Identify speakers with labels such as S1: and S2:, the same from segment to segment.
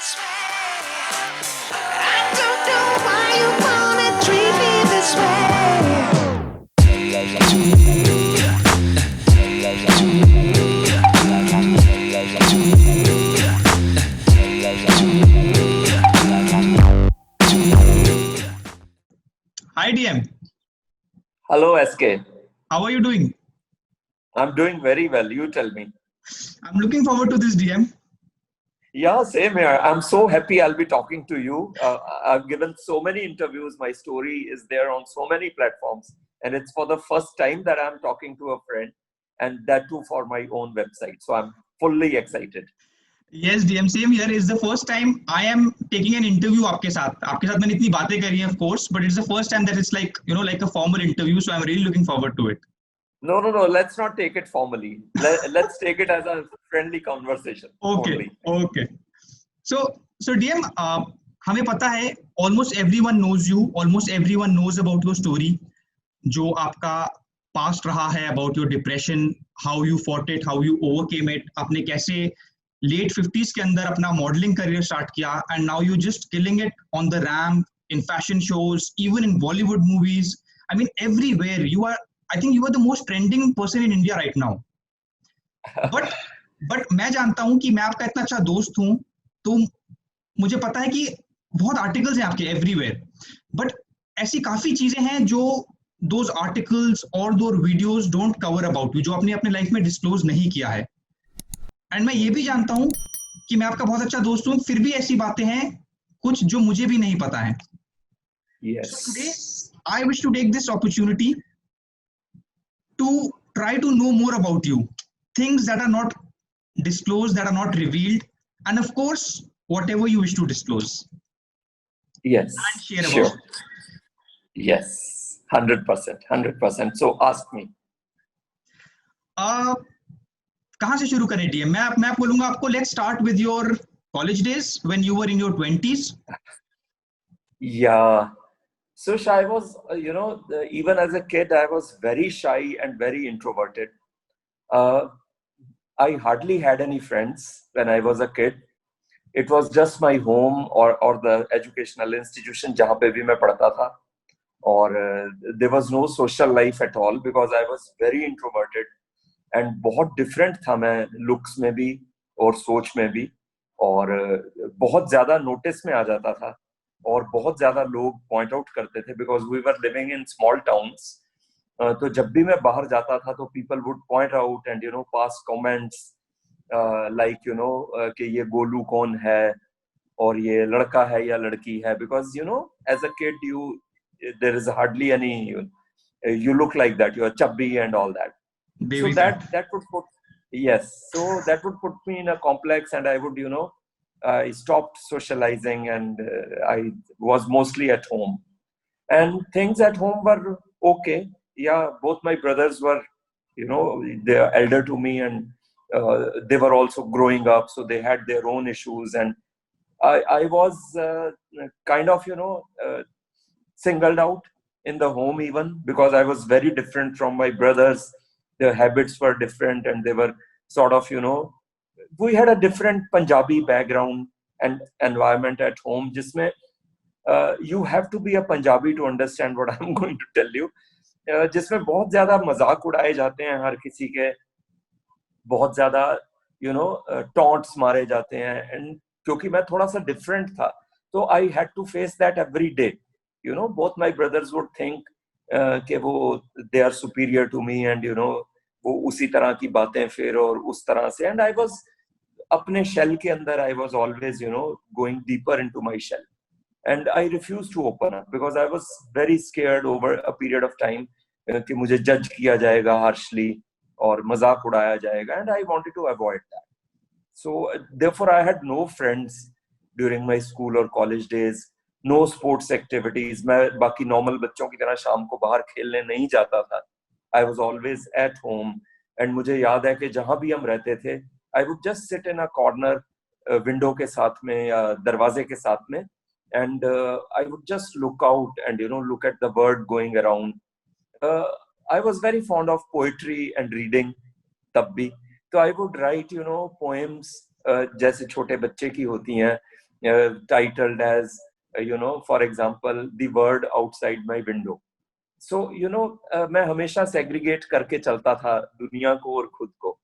S1: this way. I don't know why you wanna treat me this way. Hi DM,
S2: Hello, SK.
S1: how are you doing?
S2: I'm doing very well. You tell me.
S1: I'm looking forward to this DM.
S2: Yeah, same here. I'm so happy I'll be talking to you. I've given so many interviews. My story is there on so many platforms. And it's for the first time that I'm talking to a friend, and that too for my own website. So I'm fully excited.
S1: Yes DM, same here. It's the first time I am taking an interview आपके साथ. आपके साथ मैंने इतनी बातें करी हैं, of course, but it's the first time that it's like, like a formal interview. So I'm really looking forward to it.
S2: No, no, no. Let's not take it formally. Let's take it as a friendly conversation
S1: Okay,
S2: only.
S1: okay. So DM, हमें पता है almost everyone knows you, almost everyone knows about your story, जो आपका past रहा है, about your depression, how you fought it, how you overcame it, आपने कैसे late 50s के अंदर अपना modeling career start किया, and now you just killing it on the ramp, in fashion shows, even in Bollywood movies. I mean, everywhere you are. I think you are the most trending person in India right now. But मैं जानता हूं कि मैं आपका इतना अच्छा दोस्त हूं, तो मुझे पता है कि बहुत आर्टिकल्स हैं आपके एवरीवेयर, बट ऐसी काफी चीजें हैं जो दोज आर्टिकल्स और दो videos don't cover about you, जो आपने अपने लाइफ में डिस्क्लोज नहीं किया है. एंड मैं ये भी जानता हूं कि मैं आपका बहुत अच्छा दोस्त हूं, फिर भी ऐसी बातें हैं कुछ जो मुझे भी नहीं पता है.
S2: Yes.
S1: So today I wish to take this opportunity to try to know more about you, things that are not disclosed, that are not revealed, and of course, whatever you wish to disclose
S2: Yes.
S1: and share
S2: Sure.
S1: about.
S2: Yes. 100%. 100%. So ask me.
S1: कहाँ से शुरू करें DM? मैं बोलूंगा आपको, let's start with your college days when you were in your 20s.
S2: Yeah. So I was, even as a kid, I was very shy and very introverted. I hardly had any friends when I was a kid. It was just my home or the educational institution जहाँ पे भी मैं पढ़ता था. और there was no social life at all because I was very introverted and बहुत different था मैं looks में भी और सोच में भी, और बहुत ज़्यादा notice में आ जाता था और बहुत ज़्यादा लोग point out करते थे because we were living in small towns. तो जब भी मैं बाहर जाता था तो people would point out and pass comments like कि ये गोलू कौन है और ये लड़का है या लड़की है, because as a kid there is hardly any you look like that, you are chubby and all that. So that would put, yes, so that would put me in a complex, and I would I stopped socializing, and I was mostly at home, and things at home were okay. Yeah, both my brothers were they are elder to me, and they were also growing up, so they had their own issues, and I was kind of singled out in the home, even because I was very different from my brothers. Their habits were different, and they were sort of we had a different Punjabi background and environment at home. Jisme you have to be a Punjabi to understand what I'm going to tell you. जिसमें बहुत ज्यादा मजाक उड़ाए जाते हैं हर किसी के, बहुत ज्यादा टॉन्ट्स मारे जाते हैं, एंड क्योंकि मैं थोड़ा सा डिफरेंट था तो I had to face that every day. Both my brothers would think कि वो they are superior to me, and वो उसी तरह की बातें फिर और उस तरह से, एंड आई वाज अपने शेल के अंदर, I was always going deeper into my shell, and I refused to open up because I was very scared over a period of time कि मुझे जज किया जाएगा harshly और मजाक उड़ाया जाएगा, and I wanted to avoid that. So therefore I had no friends during my school or college days, no sports activities. मैं बाकी normal बच्चों की तरह शाम को बाहर खेलने नहीं जाता था. I was always at home, and मुझे याद है कि जहाँ भी हम रहते थे, I would just sit in a corner, window के साथ में या दरवाजे के साथ में, and I would just look out and look at the bird going around. I was very fond of poetry and reading तब भी, तो I would write poems जैसे छोटे बच्चे की होती हैं, titled as for example, the word outside my window. So मैं हमेशा segregate करके चलता था दुनिया को और खुद को,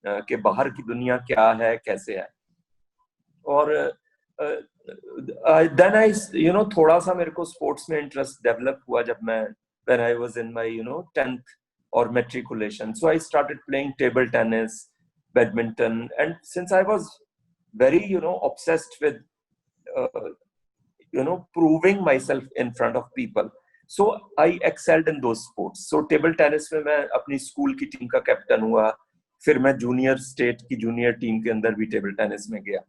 S2: कि बाहर की दुनिया क्या है, कैसे है. और then I थोड़ा सा मेरे को स्पोर्ट्स में इंटरेस्ट डेवलप हुआ जब मैं when I was in my 10th or matriculation. So I started playing table tennis, badminton, and since I was very obsessed with proving myself in front of people, so I excelled in those sports. So table tennis में मैं अपनी school की team का captain हुआ, फिर मैं junior state की junior team के अंदर भी टेबल टेनिस में गया.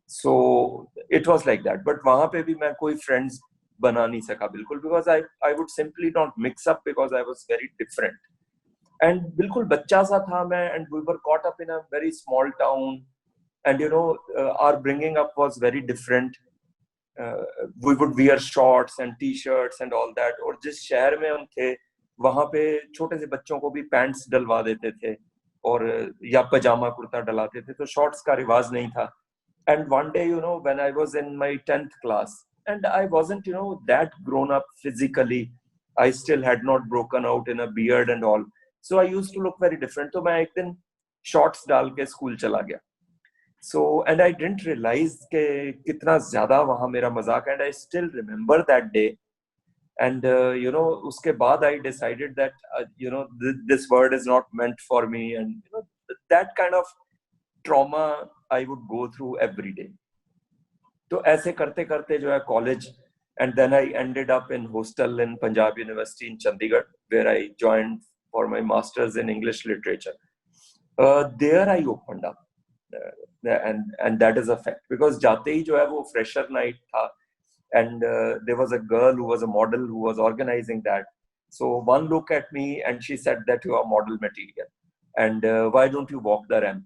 S2: So it was like that. But वहाँ पे भी मैं कोई friends बना नहीं सका बिल्कुल, because I would simply not mix up because I was very different. And बिल्कुल बच्चा सा था मैं, and we were caught up in a very small town, and our bringing up was very different. We would wear shorts and t-shirts and all that. और जिस शहर में हम थे वहाँ पे छोटे से बच्चों को भी पैंट्स डलवा देते थे और या पजामा कुर्ता डलाते थे, तो शॉर्ट्स का रिवाज नहीं था. And one day, when I was in my 10th class, and I wasn't, that grown up physically, I still had not broken out in a beard and all. So I used to look very different. So मैं एक दिन shorts डाल के school चला गया. So, and I didn't realize कि कितना ज़्यादा वहाँ मेरा मजाक, and I still remember that day. And, उसके बाद I decided that, this word is not meant for me. And, that kind of trauma I would go through every day. तो ऐसे करते करते जो है college, and then I ended up in hostel in Punjab University in Chandigarh, where I joined for my masters in English literature. There I opened up, and that is a fact, because जाते ही जो है वो fresher night था, and there was a girl who was a model who was organizing that. So one look at me and she said that you are model material, and why don't you walk the ramp?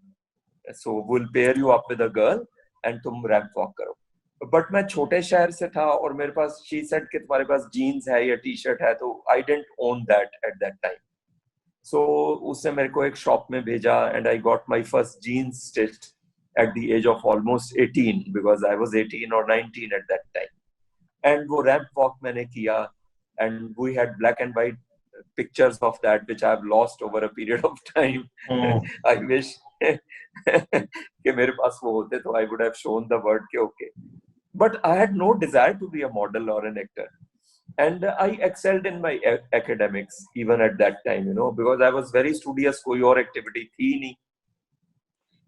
S2: So we'll pair you up with a girl and तुम ramp walk करो. But मैं छोटे शहर से था और मेरे पास, she said कि तुम्हारे पास jeans है या t-shirt है, तो I didn't own that at that time. So उसने मेरे को एक shop में भेजा, and I got my first jeans stitched at the age of almost 18, because I was 18 or 19 at that time. And वो ramp walk मैंने किया, and we had black and white pictures of that, which I've lost over a period of time. I wish कि मेरे पास वो होते, तो I would have shown the word कि okay. But I had no desire to be a model or an actor. And I excelled in my academics even at that time, because I was very studious, कोई और activity थी नहीं.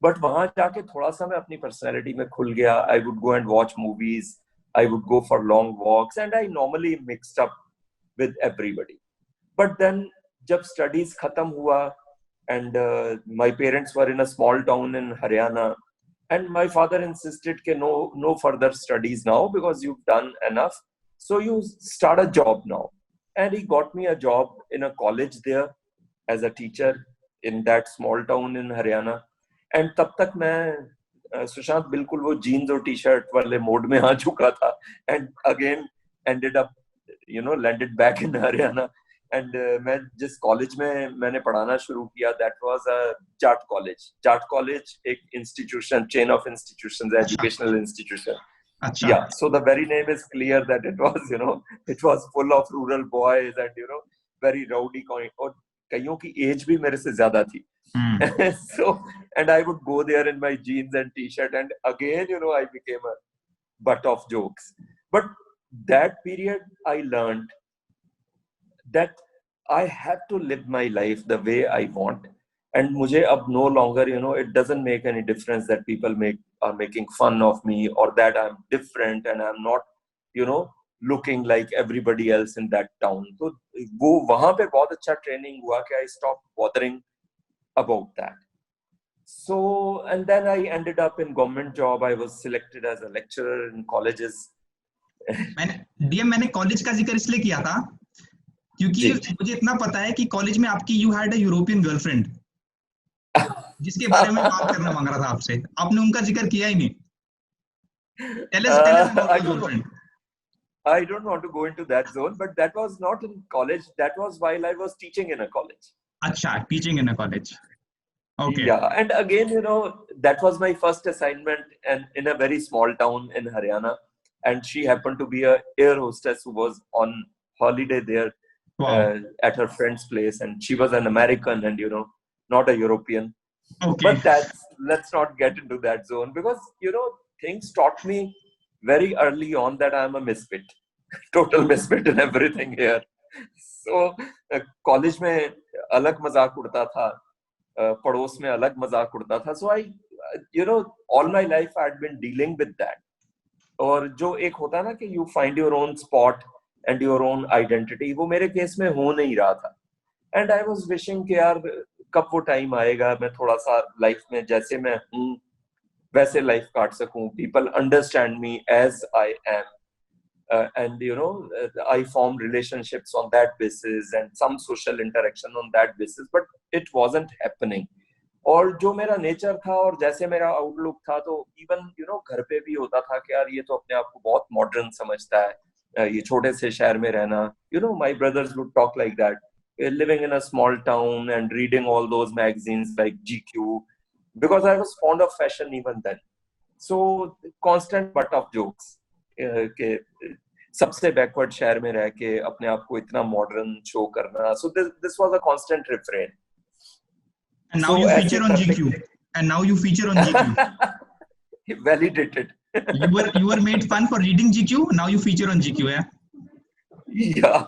S2: But वहाँ जाके थोड़ा सा मैं अपनी personality में खुल गया. I would go and watch movies. I would go for long walks, and I normally mixed up with everybody. But then जब studies खत्म हुआ, and my parents were in a small town in Haryana, and my father insisted कि no further studies now, because you've done enough, so you start a job now. And he got me a job in a college there as a teacher in that small town in Haryana. And तब तक मैं सुशांत बिल्कुल वो jeans और T shirt वाले mode में आ चुका था, and again ended up landed back in Haryana. And मैं जिस कॉलेज में मैंने पढ़ाना शुरू किया, that was a Jat college. Jat college एक institution, chain of institutions, educational institution.
S1: अच्छा.
S2: Yeah, so the very name is clear that it was, it was full of rural boys and, very rowdy kind. और कईयों की as भी मेरे से ज्यादा थी. So, and I would go there in my jeans and t-shirt, and again, I became a butt of jokes. But that period, I learned that I have to live my life the way I want. And मुझे अब no longer, it doesn't make any difference that people are making fun of me, or that I'm different and I'm not, looking like everybody else in that town. So वो वहाँ पे बहुत अच्छा training हुआ कि I stopped bothering about that. So, and then I ended up in government job. I was selected as a lecturer in colleges.
S1: मैंने college का जिक्र इसलिए किया था क्योंकि मुझे इतना पता है कि कॉलेज में आपकी you had a European girlfriend, जिसके बारे में बात करना मांग रहा था आपसे. आपने उनका जिक्र किया ही नहीं. Tell us about your girlfriend.
S2: I don't want to go into that zone, but that was not in college. That was while I was teaching in a college.
S1: अच्छा, teaching in a college. Okay.
S2: Yeah, and again, that was my first assignment, and in a very small town in Haryana, and she happened to be a air hostess who was on holiday there
S1: Wow.
S2: at her friend's place, and she was an American, and not a European.
S1: Okay.
S2: But let's not get into that zone, because things taught me very early on that I'm a misfit, total misfit in everything here. So college में अलग मजाक उड़ता था, पड़ोस में अलग मजाक उड़ता था. So I all my life I had been dealing with that. और जो एक होता है ना कि you find your own spot and your own identity, वो मेरे केस में हो नहीं रहा था. And I was wishing कि यार कब वो टाइम आएगा, मैं थोड़ा सा लाइफ में जैसे मैं हूँ वैसे लाइफ काट सकूं. People understand me as I am. And I formed relationships on that basis and some social interaction on that basis, but it wasn't happening. और जो मेरा नेचर था और जैसे मेरा आउटलुक था, तो इवन घर पे भी होता था कि यार ये तो अपने आप को बहुत मॉडर्न समझता है, ये छोटे से शहर में रहना. My brothers would talk like that, living in a small town and reading all those magazines like GQ, because I was fond of fashion even then. So constant butt of jokes के सबसे backward शहर में रह के अपने आप को इतना मॉडर्न शो करना. So this was a constant refrain.
S1: And now you feature on GQ. And now you feature on GQ.
S2: Validated.
S1: You were made fun for reading GQ. Now you feature on GQ, yeah?
S2: Yeah,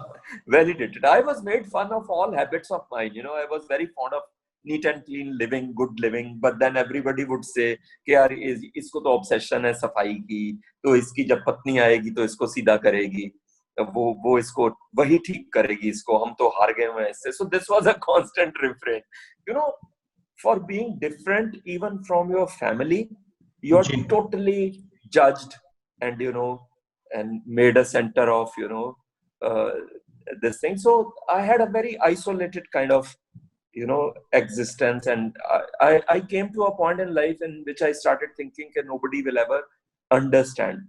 S2: validated. I was made fun of all habits of mine. I was very fond of neat and clean living, good living. But then everybody would say कि यार इसको तो obsession है सफाई की, तो इसकी जब पत्नी आएगी तो इसको सीधा करेगी, वो इसको वही ठीक करेगी, इसको हम तो हार गए हैं इससे. So this was a constant refrain. For being different even from your family, you're totally judged and and made a center of this thing. So I had a very isolated kind of existence, and I came to a point in life in which I started thinking that nobody will ever understand.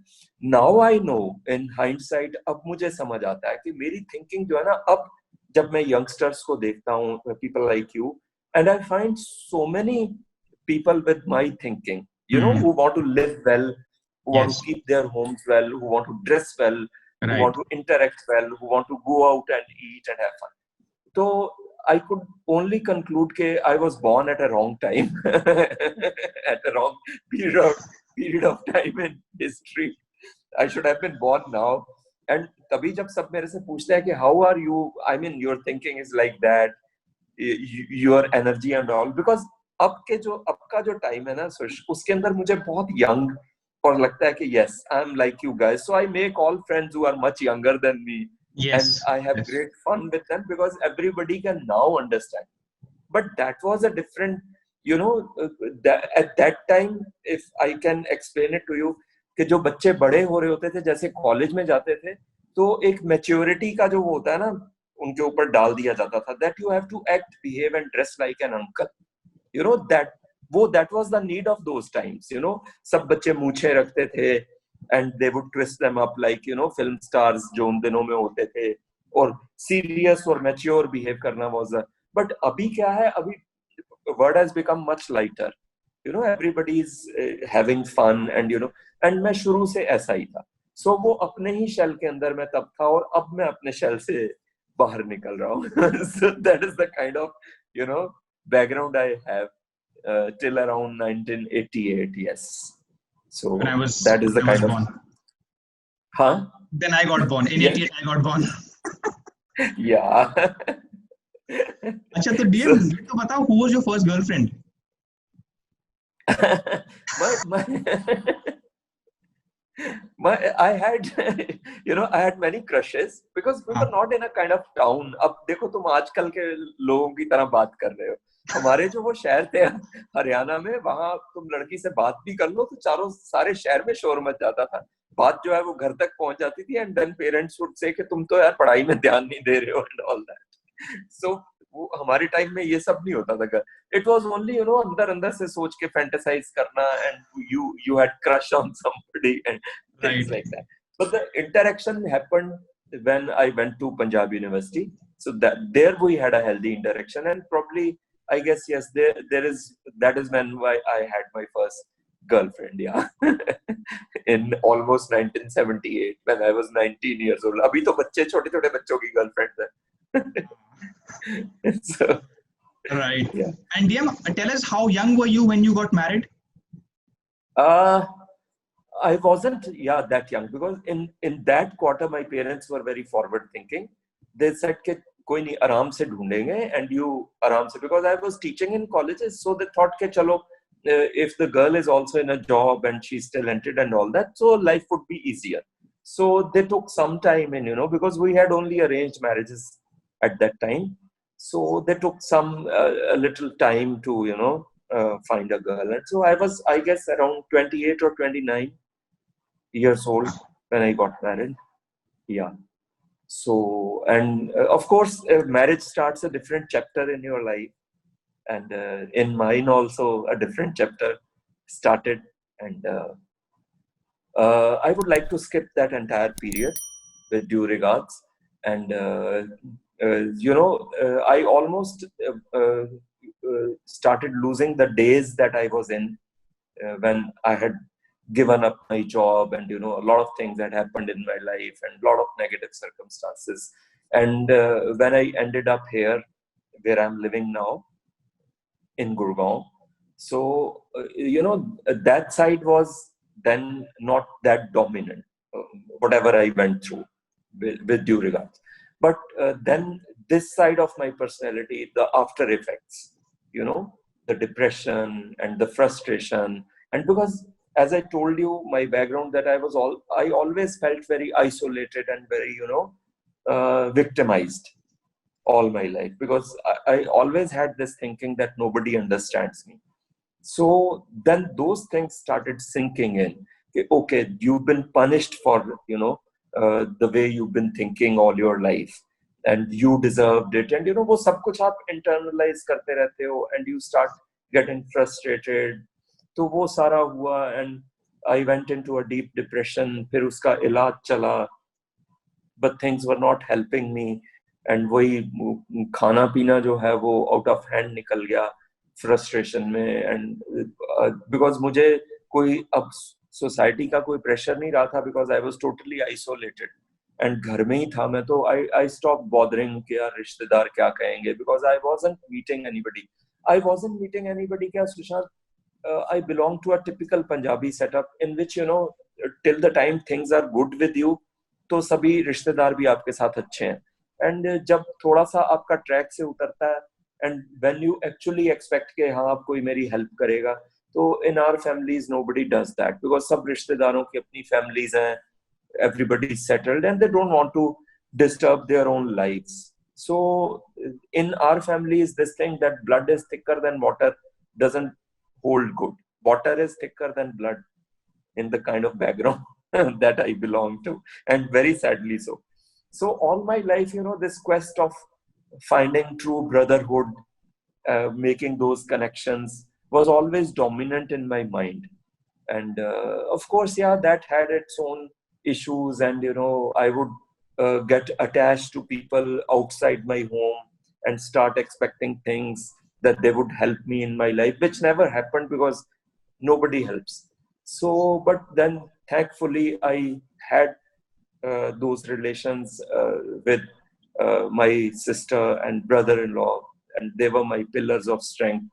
S2: Now I know in hindsight, अब मुझे समझ आता है कि मेरी thinking जो है ना, अब जब मैं youngsters को देखता हूँ, people like you, and I find so many people with my thinking, who want to live well, who want to keep their homes well, who want to dress well, who want to interact well, who want to go out and eat and have fun. So I could only conclude that I was born at a wrong time, at a wrong period of time in history. I should have been born now. And तभी जब सब मेरे से पूछते हैं कि how are you, I mean your thinking is like that, your energy and all, because अब का जो time है ना उसके अंदर मुझे बहुत young और लगता है कि yes, I'm like you guys. So I make all friends who are much younger than me. Yes, and I have great fun with them because everybody can now understand. But that was a different, at that time, if I can explain it to you, कि जो बच्चे बड़े हो रहे होते थे, जैसे college में जाते थे, तो एक मैच्योरिटी का जो होता है ना, उनके ऊपर डाल दिया जाता था, that you have to act, behave and dress like an uncle. That was the need of those times. सब बच्चे मूछें रखते थे, and they would twist them up like film stars जो उन दिनों में होते थे, और serious और mature behave करना was a. But अभी क्या है, अभी word has become much lighter. Everybody is having fun and and मैं शुरू से ऐसा ही था. So वो अपने ही shell के अंदर मैं तब था, और अब मैं अपने shell से बाहर निकल रहा हूँ. So that is the kind of background I have till around 1988. Yes. So that is the kind of.
S1: Born.
S2: Huh?
S1: Then I got born. In 88, I got born.
S2: Yeah.
S1: अच्छा, तो DM, तो बताओ, who was your first girlfriend?
S2: I had, I had many crushes because we were not in a kind of town. अब देखो तुम आजकल के लोगों की तरह बात कर रहे हो. हमारे जो वो शहर थे हरियाणा में, वहां तुम लड़की से बात भी कर लो तो सारे शहर में शोर मच जाता था. बात जो है वो घर तक पहुंच जाती थी, and then parents would say कि तुम तो यार पढ़ाई में ध्यान नहीं दे रहे हो एंड ऑल दैट. सो वो हमारे टाइम में ये सब नहीं होता था. इट वाज ओनली अंदर से सोच के फैंटेसाइज करना, and you had crush on somebody and things like that. But the interaction happened when I went to Punjab University. So that there we had a healthy interaction, and probably I guess yes, there is, that is when I had my first girlfriend, yeah. In almost 1978 when I was 19 years old. अभी तो बच्चे छोटे बच्चों की girlfriend है. So
S1: Right.
S2: yeah.
S1: And DM, tell us, how young were you when you got married?
S2: I wasn't, yeah, that young, because in that quarter my parents were very forward thinking. They said कि कोई नहीं, आराम से ढूंढेंगे, and you आराम से, because I was teaching in colleges, so they thought कि चलो, if the girl is also in a job and she's talented and all that, so life would be easier. So they took some time in, because we had only arranged marriages at that time. So they took some a little time to find a girl. And so I was, I guess, around 28 or 29 years old when I got married. Yeah. So, and of course, marriage starts a different chapter in your life. And in mine also, a different chapter started. And I would like to skip that entire period with due regards. And, I almost started losing the days that I was in when I had given up my job, and a lot of things that happened in my life and a lot of negative circumstances. And when I ended up here where I'm living now in Gurgaon, so that side was then not that dominant, whatever I went through, with due regards. But then this side of my personality, the after effects, the depression and the frustration. And because, as I told you, my background, that I always felt very isolated and very, victimized all my life, because I always had this thinking that nobody understands me. So then those things started sinking in. Okay, you've been punished for, the way you've been thinking all your life, and you deserved it. And, वो सब कुछ आप internalize करते रहते हो, and you start getting frustrated. तो वो सारा हुआ, and I went into a deep depression. फिर उसका इलाज चला, but things were not helping me. And वही खाना पीना जो है वो out of hand निकल गया frustration में. And because मुझे कोई अब society का कोई pressure नहीं रहा था, because I was totally isolated. And घर में ही था मैं, तो I stopped bothering कि यार रिश्तेदार क्या कहेंगे, because I wasn't meeting anybody. क्या Sushant? I belong to a typical Punjabi setup in which, till the time things are good with you, तो सभी रिश्तेदार भी आपके साथ अच्छे हैं. And जब थोड़ा सा आपका ट्रैक से उतरता है, and when you actually expect कि हाँ अब कोई मेरी हेल्प करेगा, तो in our families nobody does that, because सब रिश्तेदारों की अपनी families हैं, everybody is settled, and they don't want to disturb their own lives. So in our families, this thing that blood is thicker than water doesn't hold good. Water is thicker than blood in the kind of background that I belong to, and very sadly so. So all my life, this quest of finding true brotherhood, making those connections, was always dominant in my mind. And of course, yeah, that had its own issues. And, I would get attached to people outside my home and start expecting things that they would help me in my life, which never happened, because nobody helps. So, but then thankfully I had those relations with my sister and brother-in-law, and they were my pillars of strength.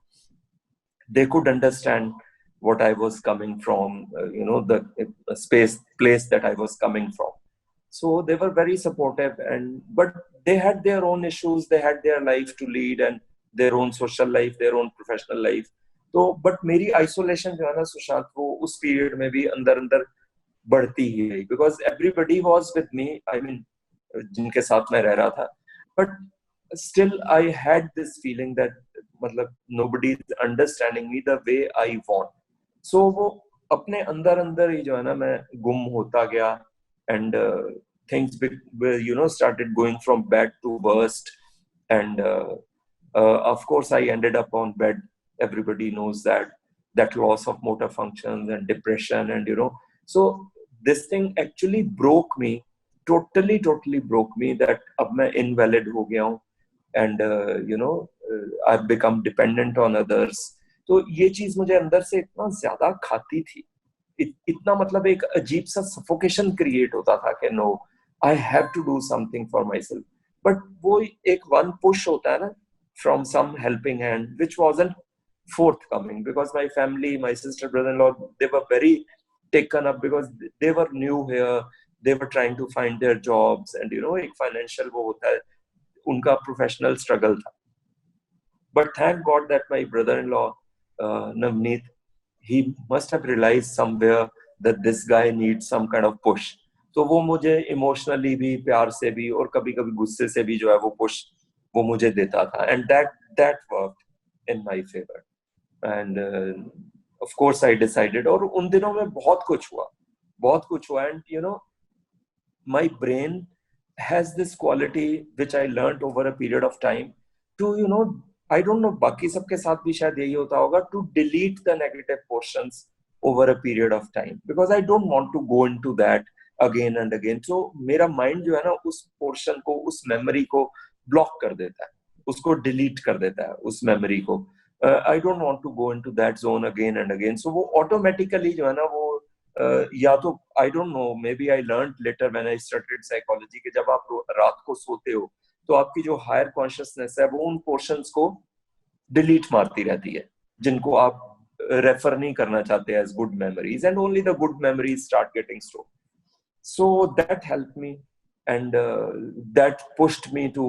S2: They could understand what I was coming from, the place that I was coming from. So they were very supportive, but they had their own issues. They had their life to lead, and their own social life, their own professional life. तो but मेरी isolation जो है ना सुशांत, वो उस period में भी अंदर बढ़ती ही है, because everybody was with me. I mean, जिनके साथ मैं रह रहा था, but still I had this feeling that मतलब nobody is understanding me the way I want. So वो अपने अंदर ही जो है ना मैं गुम होता गया, and things started going from bad to worst. And of course I ended up on bed. Everybody knows that loss of motor functions and depression, and so this thing actually broke me, totally broke me, that अब मैं invalid हो गया हूँ. And I've become dependent on others. तो ये चीज मुझे अंदर से इतना ज्यादा खाती थी, इतना मतलब एक अजीब सा सफोकेशन क्रिएट होता था कि no, I have to do something for myself. But वो एक वन पुश होता है ना, from some helping hand, which wasn't forthcoming, because my family, my sister, brother-in-law, they were very taken up because they were new here, they were trying to find their jobs, and एक financial वो होता है, उनका professional struggle था. But thank God that my brother-in-law, Navneet, he must have realized somewhere that this guy needs some kind of push. तो वो मुझे emotionally भी, प्यार से भी, और कभी कभी गुस्से से भी जो है वो पुश वो मुझे देता था, and that worked in my favour. End of course I decided, और उन दिनों में बहुत कुछ हुआ, and my brain has this quality which I learned over a period of time to, I don't know, बाकी सबके साथ भी शायद यही होता होगा, to delete the negative portions over a period of time, because I don't want to go into that again and again. So मेरा mind जो है ना, उस portion को, उस memory को block कर देता है, उसको delete कर देता है, उस memory को. I don't want to go into that zone again and again. So वो automatically जो है ना, वो या तो I don't know, maybe I learn later when I studied psychology, कि जब आप रात को सोते हो तो आपकी जो हायर कॉन्शियसनेस है वो उन पोर्शंस को डिलीट मारती रहती है जिनको आप रेफर नहीं करना चाहते as good memories, and only the good memories start getting stored. So that helped me, and that pushed me to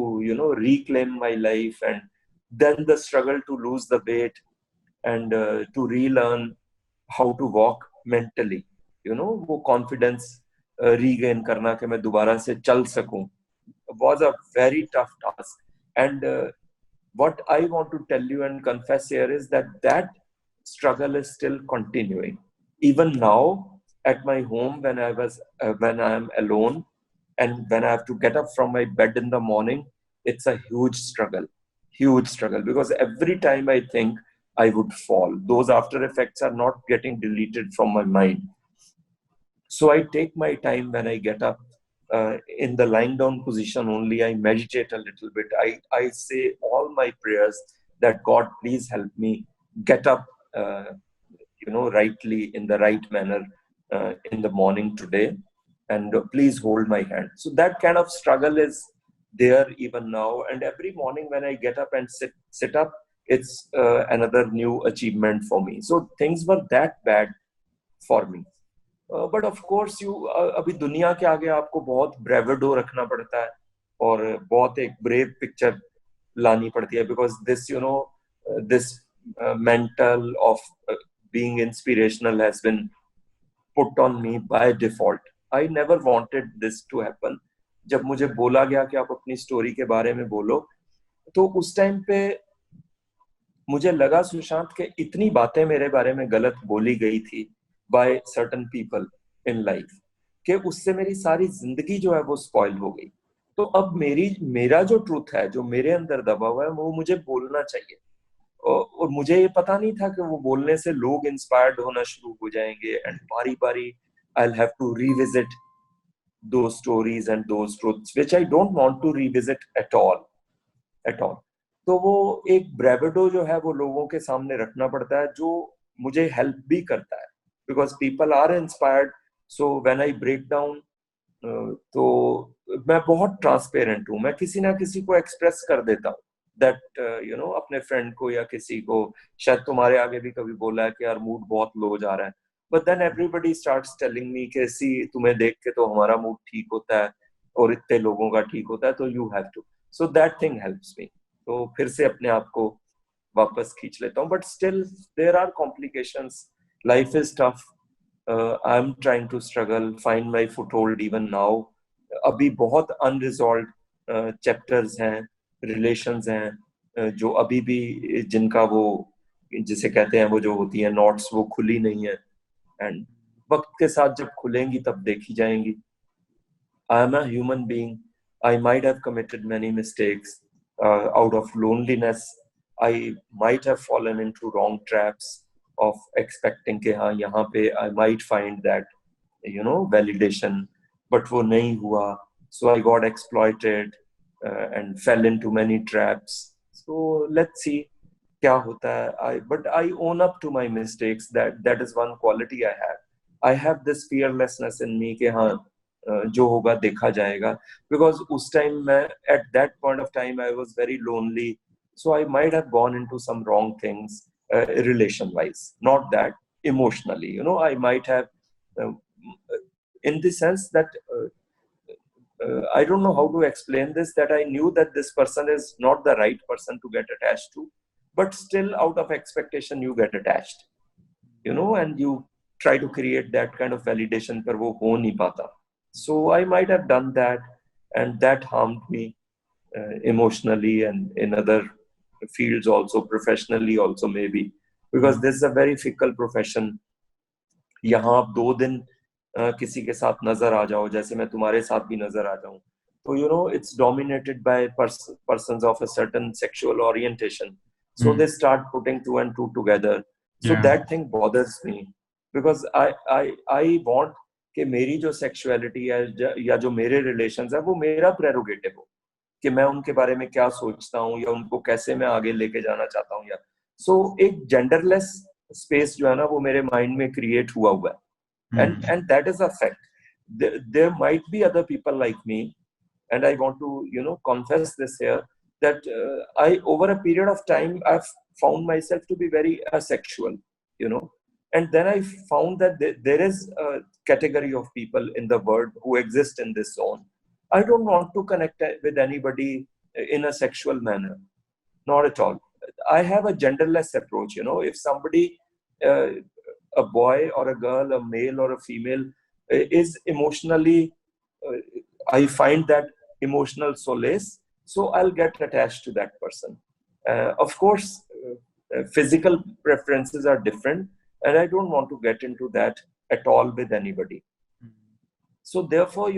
S2: reclaim my life, and then the struggle to lose the weight, and to relearn how to walk mentally, वो confidence regain करना कि मैं दोबारा से चल सकूं, was a very tough task. And what I want to tell you and confess here is that struggle is still continuing even now at my home, when I am alone, and when I have to get up from my bed in the morning. It's a huge struggle, because every time I think I would fall, those after effects are not getting deleted from my mind. So I take my time when I get up, in the lying down position only. I meditate a little bit. I say all my prayers that God, please help me get up, rightly, in the right manner, in the morning today, and please hold my hand. So that kind of struggle is there even now. And every morning when I get up and sit up, it's another new achievement for me. So things were that bad for me. But of course, अभी दुनिया के आगे आपको बहुत ब्रेवेडो रखना पड़ता है, और बहुत एक ब्रेव पिक्चर लानी पड़ती है, because this mental of being inspirational has been put on me by default. I never wanted this to happen. जब मुझे बोला गया कि आप अपनी स्टोरी के बारे में बोलो, तो उस टाइम पे मुझे लगा, सुशांत, के इतनी बातें मेरे बारे में गलत बोली गई थी by certain people in life, कि उससे मेरी सारी जिंदगी जो है वो स्पॉइल हो गई. तो अब मेरा जो ट्रूथ है, जो मेरे अंदर दबा हुआ है, वो मुझे बोलना चाहिए. और मुझे ये पता नहीं था कि वो बोलने से लोग इंस्पायर्ड होना शुरू हो जाएंगे, एंड बारी बारी I'll have to revisit those stories and those truths which I don't want to revisit at all. तो वो एक ब्रेवेडो जो है वो लोगों के सामने रखना पड़ता है, जो मुझे हेल्प भी करता है, because people are inspired. So when I break down, तो मैं बहुत ट्रांसपेरेंट हूँ, मैं किसी ना किसी को एक्सप्रेस कर देता हूँ, that अपने फ्रेंड को या किसी को. शायद तुम्हारे आगे भी कभी बोला है कि यार मूड बहुत लो जा रहा है, but then everybody starts telling me कि सी तुम्हें देख के तो हमारा मूड ठीक होता है और इतने लोगों का ठीक होता है, तो you have to. So that thing helps me. तो फिर से अपने आप को वापस खींच लेता हूँ. But still there are complications. Life is tough. I'm trying to struggle, find my foothold even now. अभी बहुत unresolved chapters हैं, relations हैं, जो अभी भी जिनका वो जिसे कहते हैं वो जो होती है knots, वो खुली नहीं है, and वक्त के साथ जब खुलेंगी तब देखी जाएंगी. I am a human being. I might have committed many mistakes. Out of loneliness, I might have fallen into wrong traps of expecting कि हाँ यहाँ पे I might find that validation, but वो नहीं हुआ. So I got exploited and fell into many traps. So let's see क्या होता है. But I own up to my mistakes. That is one quality I have. I have this fearlessness in me कि हाँ जो होगा देखा जाएगा. Because उस time मैं at that point of time I was very lonely. So I might have gone into some wrong things relation-wise. Not that emotionally. I might have in the sense that I don't know how to explain this, that I knew that this person is not the right person to get attached to, but still out of expectation you get attached, and you try to create that kind of validation, पर वो हो नहीं पाता. So I might have done that, and that harmed me emotionally and in other fields also, professionally also maybe, because this is a very fickle profession. यहाँ आप 2 दिन किसी के साथ नजर आ जाओ, जैसे मैं तुम्हारे साथ भी नजर आ जाऊं, तो it's dominated by persons of a certain sexual orientation. So they start putting 2 and 2 together. So that thing bothers me, because I want कि मेरी जो sexuality है या जो मेरे relations है वो मेरा prerogative हो, कि मैं उनके बारे में क्या सोचता हूँ या उनको कैसे मैं आगे लेके जाना चाहता हूँ. या so एक genderless space जो है ना वो मेरे mind में create हुआ है. And that is a fact. There might be other people like me, and I want to confess this here, that I over a period of time I've found myself to be very asexual, and then I found that there is a category of people in the world who exist in this zone. I don't want to connect with anybody in a sexual manner, not at all. I have a genderless approach. If somebody a boy or a girl, a male or a female, is emotionally, I find that emotional solace, so I'll get attached to that person. Of course, physical preferences are different, and I don't want to get into that at all with anybody. So therefore,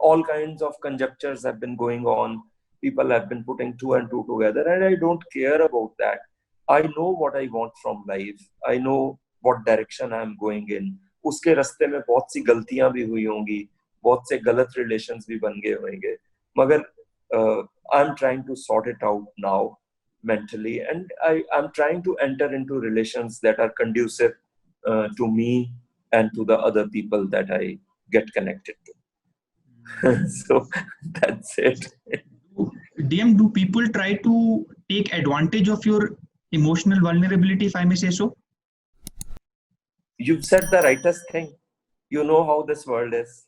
S2: all kinds of conjectures have been going on. People have been putting 2 and 2 together, and I don't care about that. I know what I want from life. I know what direction I am going in. उसके रास्ते में बहुत सी गलतियां भी हुई होंगी, बहुत से गलत relations भी बन गए होंगे, मगर I'm trying to sort it out now mentally, and I'm trying to enter into relations that are conducive to me and to the other people that I get connected to. So that's it.
S1: DM, do people try to take advantage of your emotional vulnerability, if I may say so?
S2: You've said the rightest thing. You know how this world is.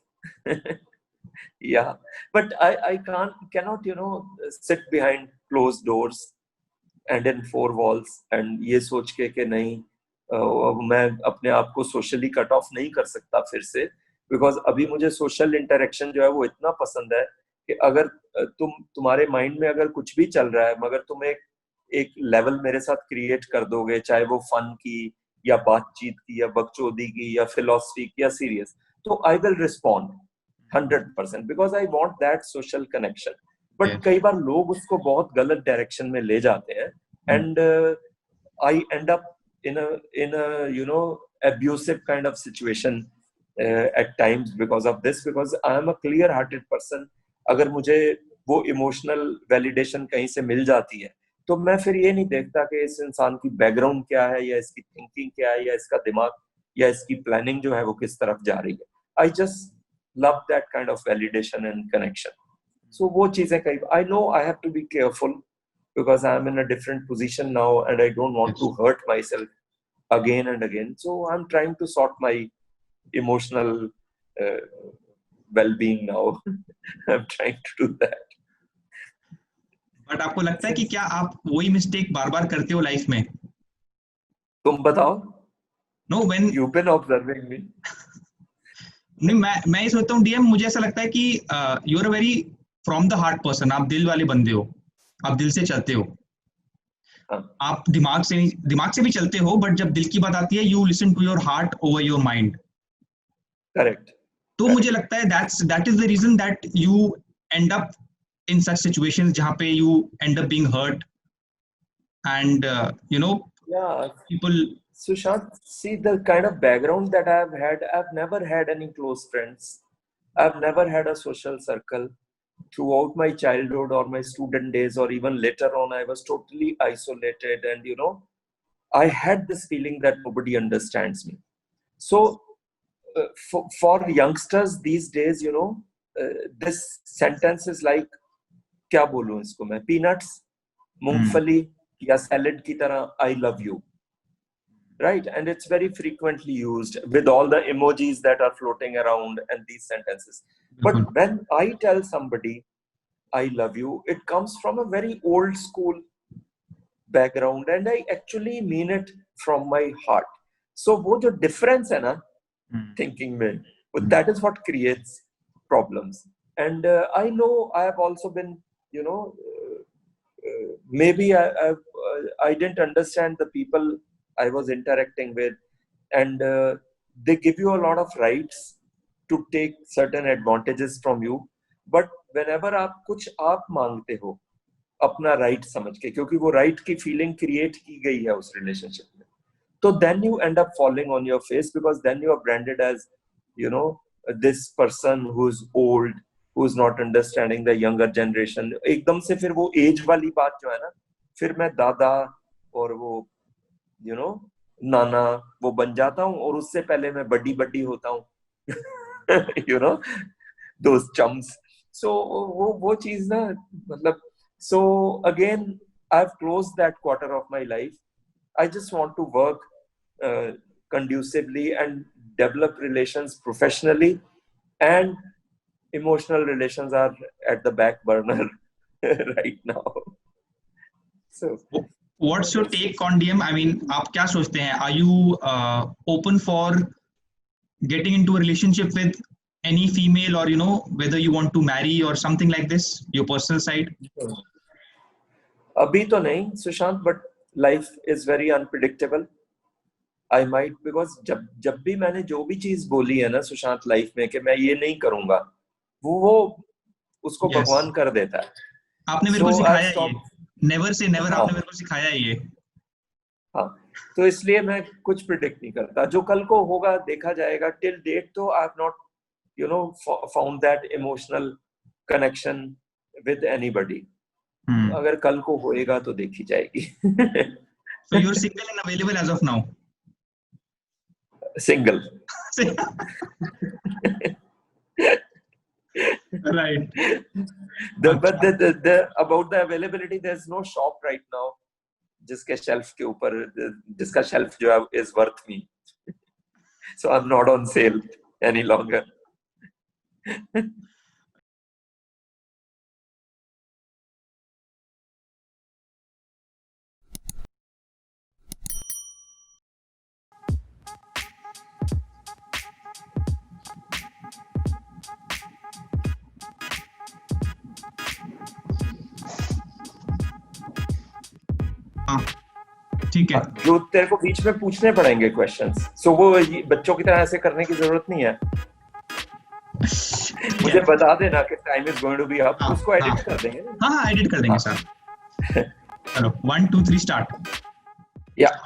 S2: Yeah, but I cannot sit behind closed doors and in 4 walls and ये सोच के नहीं मैं अपने आप को socially cut off नहीं कर सकता फिर से, because अभी मुझे social interaction जो है वो इतना पसंद है कि अगर तुम्हारे mind में अगर कुछ भी चल रहा है मगर तुम एक level मेरे साथ create कर दोगे, चाहे वो fun की या बातचीत की या बकचोदी की या philosophy की या serious, तो I will respond 100% because I want that social connection. But कई बार लोग उसको बहुत गलत डायरेक्शन में ले जाते हैं, and I end up in a abusive kind of situation at times because of this, because I am a clear hearted person. अगर मुझे वो emotional validation कहीं से मिल जाती है तो मैं फिर ये नहीं देखता कि इस इंसान की बैकग्राउंड क्या है या इसकी थिंकिंग क्या है या इसका दिमाग या इसकी प्लानिंग जो है वो किस तरफ जा रही है. I just love that kind of validation and connection. So वो चीजें कई I know I have to be careful because I am in a different position now and I don't want to hurt myself again and again. So I'm trying to sort my emotional well-being now. I'm trying to do that.
S1: But आपको लगता है कि क्या आप वही mistake बार-बार करते हो लाइफ में?
S2: तुम बताओ.
S1: No, when
S2: you've been observing me.
S1: नहीं, मैं ये सोचता हूँ डीएम, मुझे ऐसा लगता है कि you are a very from the heart person. आप दिल वाले बंदे हो, आप दिल से चलते हो. आप दिमाग से भी चलते हो, बट जब दिल की बात आती है you listen to your heart over your mind.
S2: Correct.
S1: तो मुझे लगता है that is the reason that you end up in such situations जहाँ पे you end up being hurt and people.
S2: Sushant, see the kind of background that I've had, I've never had any close friends. I've never had a social circle. throughout my childhood or my student days or even later on, I was totally isolated, and I had this feeling that nobody understands me. So for youngsters these days, this sentence is like, क्या बोलूं इसको मैं, peanuts, मूंगफली या salad की तरह, I love you. Right? And it's very frequently used with all the emojis that are floating around and these sentences. But when I tell somebody I love you, it comes from a very old school background and I actually mean it from my heart. So wo jo difference hai na thinking mein, that is what creates problems. And I know I have also been, maybe I didn't understand the people I was interacting with, and they give you a lot of rights to take certain advantages from you. But whenever आप कुछ आप मांगते हो अपना right समझ के, क्योंकि वो right की feeling create की गई है उस relationship में, तो then you end up falling on your face, because then you are branded as, this person who's old, who's not understanding the younger generation. एकदम से फिर वो age वाली बात जो है ना, फिर मैं दादा और वो नाना वो बन जाता हूँ, और उससे पहले मैं बड्डी होता हूँ. Those chums. So वो चीज ना, मतलब, so again I've closed that quarter of my life. I just want to work conducively and develop relations professionally, and emotional relations are at the back burner right now. So
S1: what's your take on DM? I mean, आप क्या सोचते हैं? Are you open for getting into a relationship with any female, or whether you want to marry or something like this? Your personal side?
S2: अभी तो नहीं Sushant, but life is very unpredictable. I might, because जब भी मैंने जो भी चीज बोली है ना सुशांत लाइफ में कि मैं ये नहीं करूंगा, वो उसको भगवान कर देता है.
S1: आपने मेरे को सिखाया ये, नेवर से नेवर, आपने मेरे को सिखाया ये.
S2: हाँ, तो इसलिए मैं कुछ प्रिडिक्ट नहीं करता. जो कल को होगा देखा जाएगा. टिल डेट तो I have not found that emotional connection with anybody. अगर कल को होएगा तो देखी जाएगी.
S1: So you're single and available as of now?
S2: Single.
S1: Right.
S2: But the about the availability, there's no shop right now जिसके shelf के ऊपर, जिसका shelf जो है is worth me. So I'm not on sale any longer.
S1: ठीक है.
S2: जो तेरे को बीच में पूछने पड़ेंगे क्वेश्चंस, सो वो बच्चों की तरह ऐसे करने की जरूरत नहीं है. मुझे बता देना कि time is going to be up, उसको एडिट कर देंगे.
S1: हाँ, एडिट कर देंगे सर. चलो 1 2 3 स्टार्ट.
S2: या